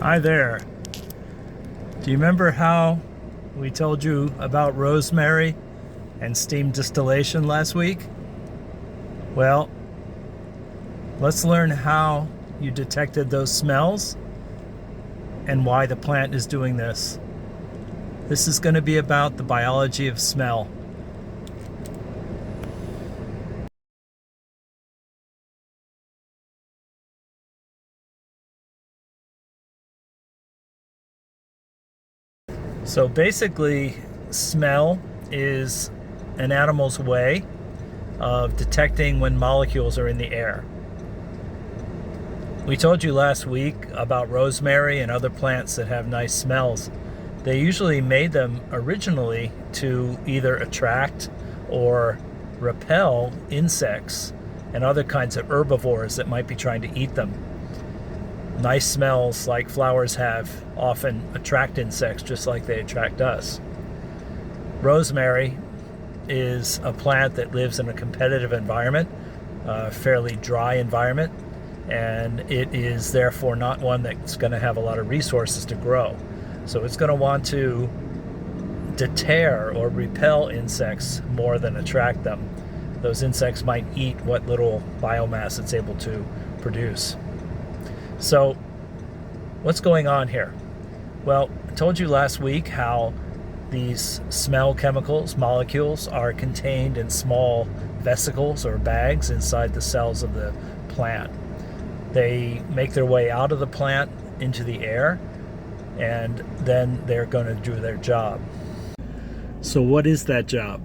Hi there. Do you remember how we told you about rosemary and steam distillation last week? Well, let's learn how you detected those smells and why the plant is doing this. This is going to be about the biology of smell. So basically, smell is an animal's way of detecting when molecules are in the air. We told you last week about rosemary and other plants that have nice smells. They usually made them originally to either attract or repel insects and other kinds of herbivores that might be trying to eat them. Nice smells like flowers have often attract insects just like they attract us. Rosemary is a plant that lives in a competitive environment, a fairly dry environment, and it is therefore not one that's going to have a lot of resources to grow. So it's going to want to deter or repel insects more than attract them. Those insects might eat what little biomass it's able to produce. So what's going on here? Well, I told you last week how these smell chemicals, molecules, are contained in small vesicles or bags inside the cells of the plant. They make their way out of the plant into the air, and then they're going to do their job. So what is that job?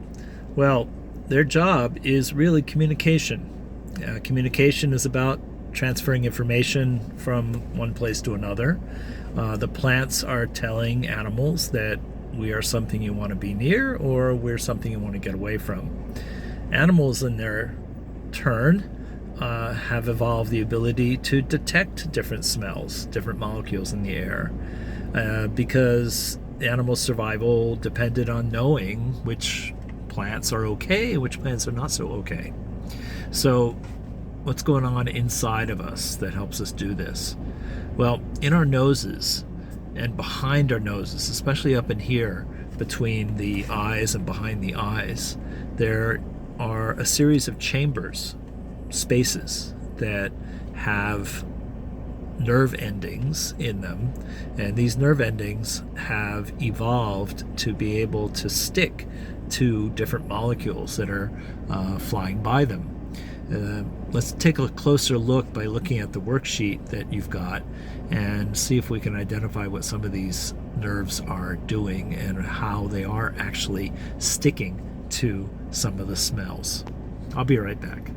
Well, their job is really communication. Communication is about transferring information from one place to another. The plants are telling animals that we are something you want to be near, or we're something you want to get away from. Animals, in their turn, have evolved the ability to detect different smells, different molecules in the air, because animal survival depended on knowing which plants are okay, which plants are not so okay. So what's going on inside of us that helps us do this? Well, in our noses and behind our noses, especially up in here between the eyes and behind the eyes, there are a series of chambers, spaces that have nerve endings in them, and these nerve endings have evolved to be able to stick to different molecules that are flying by them. Let's take a closer look by looking at the worksheet that you've got and see if we can identify what some of these nerves are doing and how they are actually sticking to some of the smells. I'll be right back.